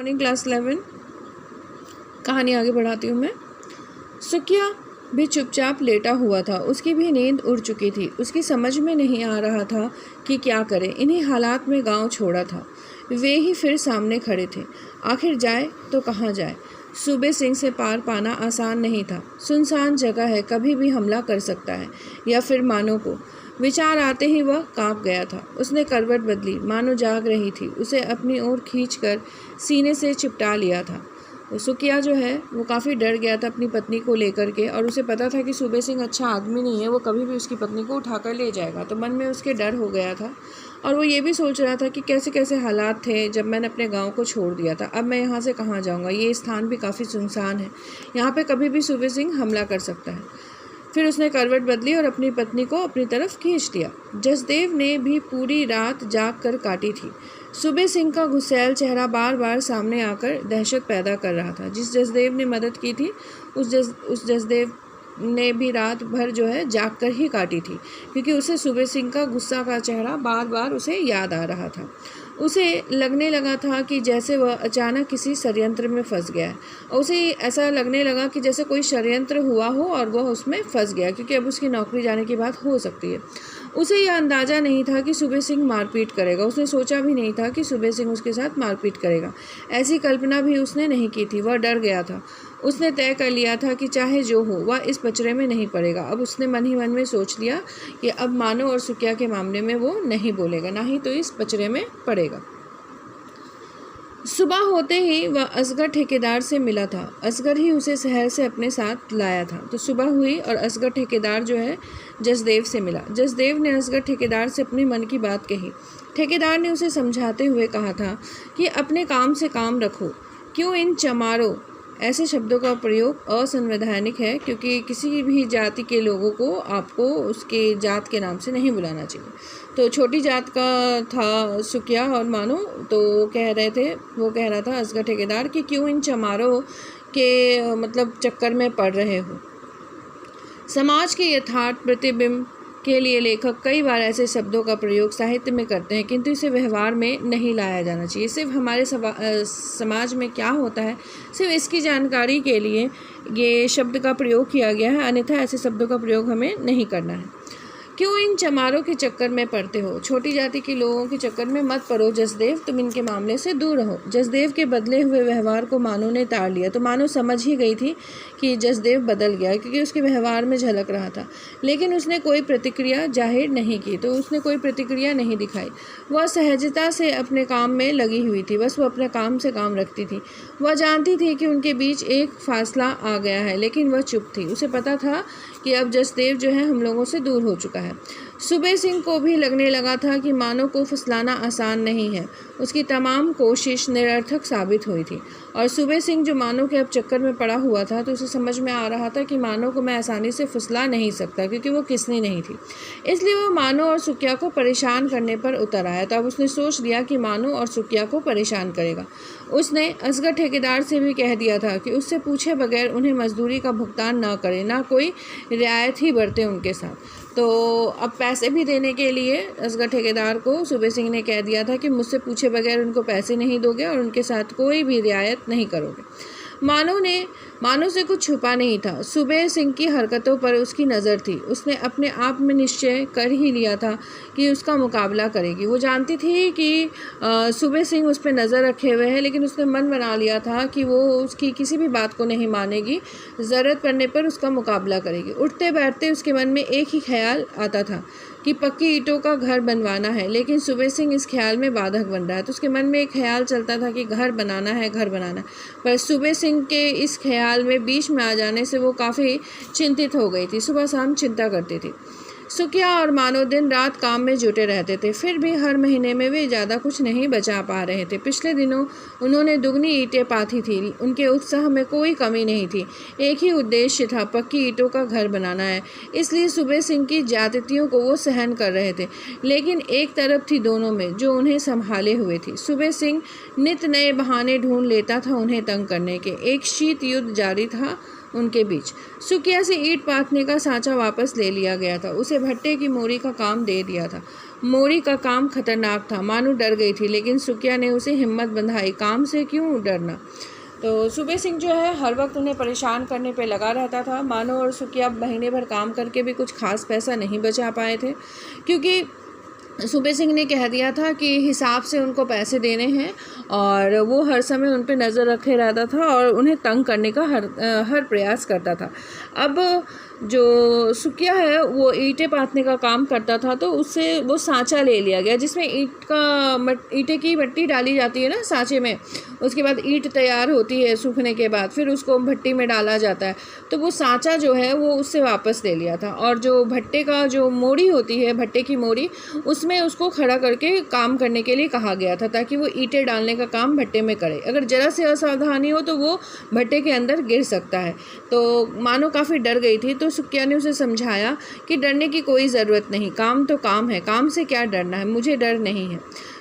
Morning class 11 कहानी आगे बढ़ाती हूँ मैं। सुकिया भी चुपचाप लेटा हुआ था। उसकी भी नींद उड़ चुकी थी। उसकी समझ में नहीं आ रहा था कि क्या करे। इन्हीं हालात में गांव छोड़ा था। वे ही फिर सामने खड़े थे। आखिर जाए तो कहाँ जाए। सूबे सिंह से पार पाना आसान नहीं था। सुनसान जगह है, कभी भी हमला कर सकता है, या फिर मानो को। विचार आते ही वह कांप गया था। उसने करवट बदली, मानो जाग रही थी। उसे अपनी ओर खींचकर सीने से चिपटा लिया था। सुकिया जो है वो काफ़ी डर गया था अपनी पत्नी को लेकर के, और उसे पता था कि सूबे सिंह अच्छा आदमी नहीं है, वो कभी भी उसकी पत्नी को उठाकर ले जाएगा। तो मन में उसके डर हो गया था, और वो ये भी सोच रहा था कि कैसे कैसे हालात थे जब मैंने अपने गांव को छोड़ दिया था। अब मैं यहाँ से कहाँ जाऊँगा। ये स्थान भी काफ़ी सुनसान है, यहाँ पे कभी भी सूबे सिंह हमला कर सकता है। फिर उसने करवट बदली और अपनी पत्नी को अपनी तरफ खींच दिया। जसदेव ने भी पूरी रात जाग कर काटी थी। सूबे सिंह का गुस्सैल चेहरा बार बार सामने आकर दहशत पैदा कर रहा था। जिस जसदेव ने मदद की थी उस जसदेव ने भी रात भर जो है जाग कर ही काटी थी, क्योंकि उसे सूबे सिंह का गुस्सा का चेहरा बार बार उसे याद आ रहा था। उसे लगने लगा था कि जैसे वह अचानक किसी षड्यंत्र में फंस गया है। उसे ऐसा लगने लगा कि जैसे कोई षड्यंत्र हुआ हो और वह उसमें फंस गया, क्योंकि अब उसकी नौकरी जाने की बात हो सकती है। उसे यह अंदाज़ा नहीं था कि सूबे सिंह मारपीट करेगा। उसने सोचा भी नहीं था कि सूबे सिंह उसके साथ मारपीट करेगा। ऐसी कल्पना भी उसने नहीं की थी। वह डर गया था। उसने तय कर लिया था कि चाहे जो हो वह इस पचड़े में नहीं पड़ेगा। अब उसने मन ही मन में सोच लिया कि अब मानो और सुकिया के मामले में वो नहीं बोलेगा, ना ही तो इस पचड़े में पड़ेगा। सुबह होते ही वह असगर ठेकेदार से मिला था। असगर ही उसे शहर से अपने साथ लाया था। तो सुबह हुई और असगर ठेकेदार जो है जसदेव से मिला। जसदेव ने असगर ठेकेदार से अपने मन की बात कही। ठेकेदार ने उसे समझाते हुए कहा था कि अपने काम से काम रखो, क्यों इन चमारों ऐसे शब्दों का प्रयोग असंवैधानिक है, क्योंकि किसी भी जाति के लोगों को आपको उसके जात के नाम से नहीं बुलाना चाहिए। तो छोटी जात का था सुकिया और मानो, तो वो कह रहा था असगर ठेकेदार कि क्यों इन चमारों के मतलब चक्कर में पड़ रहे हो। समाज के यथार्थ प्रतिबिंब के लिए लेखक कई बार ऐसे शब्दों का प्रयोग साहित्य में करते हैं, किंतु इसे व्यवहार में नहीं लाया जाना चाहिए। सिर्फ हमारे समाज में क्या होता है, सिर्फ इसकी जानकारी के लिए ये शब्द का प्रयोग किया गया है, अन्यथा ऐसे शब्दों का प्रयोग हमें नहीं करना है। क्यों इन चमारों के चक्कर में पड़ते हो। छोटी जाति के लोगों के चक्कर में मत पड़ो जसदेव, तुम इनके मामले से दूर रहो। जसदेव के बदले हुए व्यवहार को मानो ने ताड़ लिया। तो मानो समझ ही गई थी कि जसदेव बदल गया, क्योंकि उसके व्यवहार में झलक रहा था, लेकिन उसने कोई प्रतिक्रिया जाहिर नहीं की। तो उसने कोई प्रतिक्रिया नहीं दिखाई। वह सहजता से अपने काम में लगी हुई थी। बस वह अपने काम से काम रखती थी। वह जानती थी कि उनके बीच एक फासला आ गया है, लेकिन वह चुप थी। उसे पता था कि अब जसदेव जो है हम लोगों से दूर हो चुका है। सूबे सिंह को भी लगने लगा था कि मानो को फुसलाना आसान नहीं है। उसकी तमाम कोशिश निरर्थक साबित हुई थी, और सूबे सिंह जो मानो के अब चक्कर में पड़ा हुआ था, तो उसे समझ में आ रहा था कि मानो को मैं आसानी से फुसला नहीं सकता, क्योंकि वो किसनी नहीं थी। इसलिए वो मानो और सुकिया को परेशान करने पर उतर आया। तो अब उसने सोच लिया कि मानो और सुकिया को परेशान करेगा। उसने असगर ठेकेदार से भी कह दिया था कि उससे पूछे बगैर उन्हें मजदूरी का भुगतान न करे, ना कोई रियायत ही बरते उनके साथ। तो अब पैसे भी देने के लिए असगर ठेकेदार को सूबे सिंह ने कह दिया था कि मुझसे पूछे बगैर उनको पैसे नहीं दोगे और उनके साथ कोई भी रियायत नहीं करोगे। मानो से कुछ छुपा नहीं था। सूबे सिंह की हरकतों पर उसकी नज़र थी। उसने अपने आप में निश्चय कर ही लिया था कि उसका मुकाबला करेगी। वो जानती थी कि सूबे सिंह उस पर नज़र रखे हुए हैं, लेकिन उसने मन बना लिया था कि वो उसकी किसी भी बात को नहीं मानेगी। ज़रूरत पड़ने पर उसका मुकाबला करेगी। उठते बैठते उसके मन में एक ही ख्याल आता था कि पक्की ईंटों का घर बनवाना है, लेकिन सूबे सिंह इस ख्याल में बाधक बन रहा है। तो उसके मन में एक ख्याल चलता था कि घर बनाना है। पर सूबे सिंह के इस ख्याल में बीच में आ जाने से वो काफ़ी चिंतित हो गई थी। सुबह शाम चिंता करती थी। सुकिया और मानो दिन रात काम में जुटे रहते थे, फिर भी हर महीने में वे ज़्यादा कुछ नहीं बचा पा रहे थे। पिछले दिनों उन्होंने दुगनी ईंटें पाथी थी। उनके उत्साह में कोई कमी नहीं थी। एक ही उद्देश्य था, पक्की ईंटों का घर बनाना है। इसलिए सूबे सिंह की ज्यादतियों को वो सहन कर रहे थे, लेकिन एक तरफ थी दोनों में जो उन्हें संभाले हुए थी। सूबे सिंह नित नए बहाने ढूंढ लेता था उन्हें तंग करने के। एक शीत युद्ध जारी था उनके बीच। सुकिया से ईंट पाथने का सांचा वापस ले लिया गया था। उसे भट्टे की मोरी का काम दे दिया था। मोरी का काम खतरनाक था। मानो डर गई थी, लेकिन सुकिया ने उसे हिम्मत बंधाई। काम से क्यों डरना। तो सूबे सिंह जो है हर वक्त उन्हें परेशान करने पे लगा रहता था। मानो और सुकिया महीने भर काम करके भी कुछ खास पैसा नहीं बचा पाए थे, क्योंकि सूबे सिंह ने कह दिया था कि हिसाब से उनको पैसे देने हैं, और वो हर समय उन पे नज़र रखे रहता था और उन्हें तंग करने का हर प्रयास करता था। अब जो सुकिया है वो ईंटें पाथने का काम करता था, तो उससे वो सांचा ले लिया गया जिसमें ईंटे की मट्टी डाली जाती है ना सांचे में। उसके बाद ईंट तैयार होती है सूखने के बाद, फिर उसको भट्टी में डाला जाता है। तो वो सांचा जो है वो उससे वापस ले लिया था, और जो भट्टे का जो मोड़ी होती है, भट्टे की मोड़ी, उसमें उसको खड़ा करके काम करने के लिए कहा गया था, ताकि वो ईंटें डालने का काम भट्टे में करे। अगर ज़रा से असावधानी हो तो वो भट्टे के अंदर गिर सकता है। तो मानो काफ़ी डर गई थी, तो सुकिया ने उसे समझाया कि डरने की कोई ज़रूरत नहीं, काम तो काम है, काम से क्या डरना है, मुझे डर नहीं है।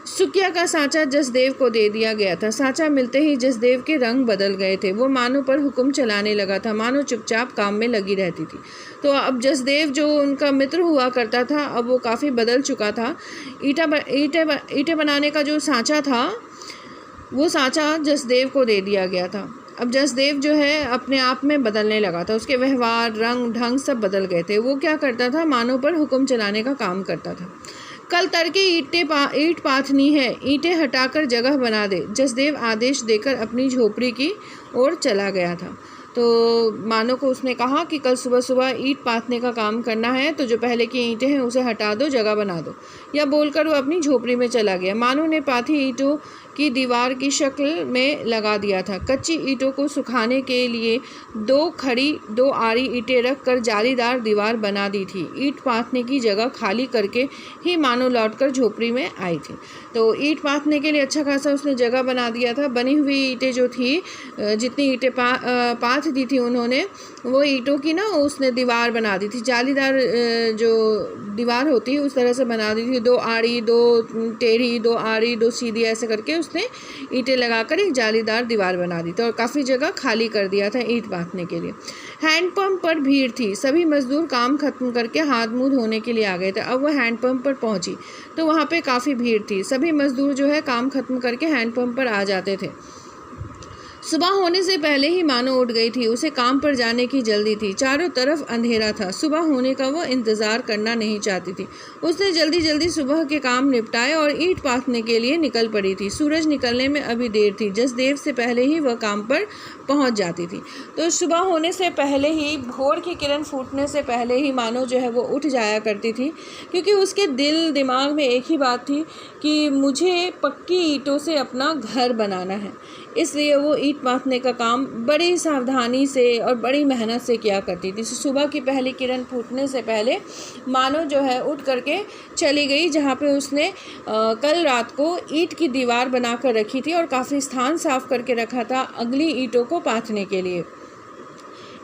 सुकिया का सांचा जसदेव को दे दिया गया था। सांचा मिलते ही जसदेव के रंग बदल गए थे। वो मानो पर हुक्म चलाने लगा था, मानो चुपचाप काम में लगी रहती थी। तो अब जसदेव जो उनका मित्र हुआ करता था, अब वो काफ़ी बदल चुका था। ईंटें बनाने का जो सांचा था, वो सांचा जसदेव को दे दिया गया था। अब जसदेव जो है अपने आप में बदलने लगा था। उसके व्यवहार, रंग, ढंग सब बदल गए थे। वो क्या करता था, मानो पर हुक्म चलाने का काम करता था। कल तड़के ईंट पाथनी है, ईंटें हटाकर जगह बना दे, जसदेव आदेश देकर अपनी झोपड़ी की ओर चला गया था। तो मानो को उसने कहा कि कल सुबह सुबह ईंट पाथने का काम करना है, तो जो पहले की ईंटें हैं उसे हटा दो, जगह बना दो। यह बोलकर वो अपनी झोपड़ी में चला गया। मानो ने पाथी ईंटों की दीवार की शक्ल में लगा दिया था। कच्ची ईंटों को सुखाने के लिए 2 आड़ी ईंटें रखकर जालीदार दीवार बना दी थी। ईंट पाथने की जगह खाली करके ही मानो लौटकर झोपड़ी में आई थी। तो ईंट पाथने के लिए अच्छा खासा उसने जगह बना दिया था। बनी हुई ईंटें जो थी, जितनी ईंटें पाथ दी थी उन्होंने, वो ईंटों की ना उसने दीवार बना दी थी। जालीदार जो दीवार होती है उस तरह से बना दी थी। 2 आड़ी, 2 टेढ़ी, 2 आड़ी, 2 सीधी, ऐसे करके उसने ईंटें लगाकर एक जालीदार दीवार बना दी थी, और काफ़ी जगह खाली कर दिया था ईंट बांधने के लिए। हैंडपंप पर भीड़ थी। सभी मजदूर काम खत्म करके हाथ मुंह धोने के लिए आ गए थे। अब वह हैंडपंप पर पहुंची तो वहाँ पे काफ़ी भीड़ थी। सभी मजदूर जो है काम खत्म करके हैंडपंप पर आ जाते थे। सुबह होने से पहले ही मानो उठ गई थी। उसे काम पर जाने की जल्दी थी। चारों तरफ अंधेरा था। सुबह होने का वो इंतज़ार करना नहीं चाहती थी। उसने जल्दी जल्दी सुबह के काम निपटाए और ईंट पाथने के लिए निकल पड़ी थी। सूरज निकलने में अभी देर थी। जसदेव से पहले ही वह काम पर पहुंच जाती थी। तो सुबह होने से पहले ही, भोर की किरण फूटने से पहले ही मानो जो है वो उठ जाया करती थी, क्योंकि उसके दिल दिमाग में एक ही बात थी कि मुझे पक्की ईंटों से अपना घर बनाना है। इसलिए वो ईंट पाथने का काम बड़ी सावधानी से और बड़ी मेहनत से किया करती थी। सुबह की पहली किरण फूटने से पहले मानो जो है उठ करके चली गई जहाँ पे उसने कल रात को ईंट की दीवार बनाकर रखी थी और काफ़ी स्थान साफ करके रखा था अगली ईंटों को पाथने के लिए।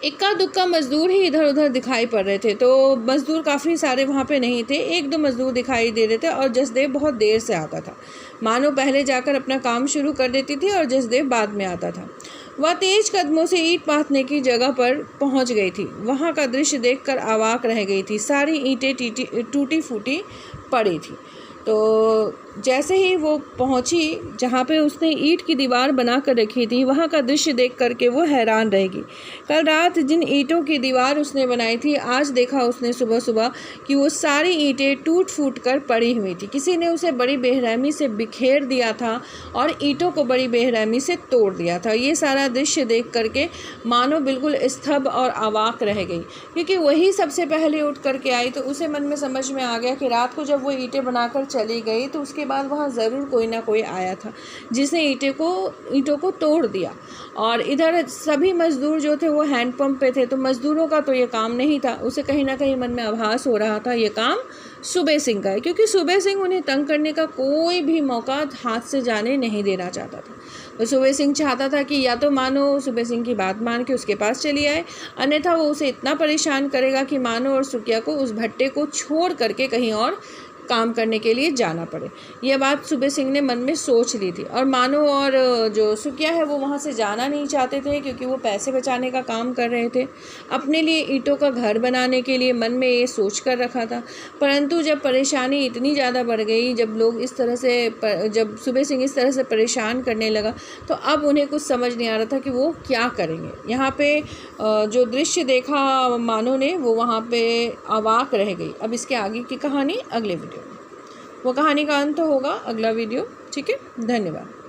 इक्का दुक्का मज़दूर ही इधर उधर दिखाई पड़ रहे थे। तो मज़दूर काफ़ी सारे वहाँ पे नहीं थे, 1-2 मज़दूर दिखाई दे रहे थे, और जसदेव बहुत देर से आता था। मानो पहले जाकर अपना काम शुरू कर देती थी और जसदेव बाद में आता था। वह तेज कदमों से ईंट पाथने की जगह पर पहुँच गई थी। वहाँ का दृश्य देखकर अवाक रह गई थी। सारी ईंटें टूटी फूटी पड़ी थी। तो जैसे ही वो पहुंची जहाँ पे उसने ईंट की दीवार बना कर रखी थी, वहाँ का दृश्य देख करके वो हैरान रहेगी। कल रात जिन ईंटों की दीवार उसने बनाई थी, आज देखा उसने सुबह सुबह कि वो सारी ईंटें टूट फूट कर पड़ी हुई थी। किसी ने उसे बड़ी बेरहमी से बिखेर दिया था और ईंटों को बड़ी बेरहमी से तोड़ दिया था। ये सारा दृश्य देख करके मानो बिल्कुल स्तब्ध और अवाक रह गई, क्योंकि वही सबसे पहले उठ करके आई। तो उसे मन में समझ में आ गया कि रात को जब वो ईंटें बनाकर चली गई तो उसके बाद वहाँ ज़रूर कोई ना कोई आया था जिसने ईंटों को तोड़ दिया। और इधर सभी मज़दूर जो थे वो हैंडपंप पे थे, तो मज़दूरों का तो ये काम नहीं था। उसे कहीं ना कहीं मन में आभास हो रहा था ये काम सूबे सिंह का है, क्योंकि सूबे सिंह उन्हें तंग करने का कोई भी मौका हाथ से जाने नहीं देना चाहता था। तो सूबे सिंह चाहता था कि या तो मानो सूबे सिंह की बात मान के उसके पास चली आए, अन्यथा वो उसे इतना परेशान करेगा कि मानो और सुकिया को उस भट्टे को छोड़ करके कहीं और काम करने के लिए जाना पड़े। यह बात सूबे सिंह ने मन में सोच ली थी और मानो और जो सुकिया है वो वहाँ से जाना नहीं चाहते थे, क्योंकि वो पैसे बचाने का काम कर रहे थे, अपने लिए ईंटों का घर बनाने के लिए मन में ये सोच कर रखा था। परंतु जब परेशानी इतनी ज़्यादा बढ़ गई, जब लोग इस तरह से जब सूबे सिंह इस तरह से परेशान करने लगा, तो अब उन्हें कुछ समझ नहीं आ रहा था कि वो क्या करेंगे। यहाँ पे जो दृश्य देखा मानो ने, वो वहाँ पे अवाक रह गई। अब इसके आगे की कहानी अगले वीडियो में, वो कहानी का अंत होगा अगला वीडियो। ठीक है, धन्यवाद।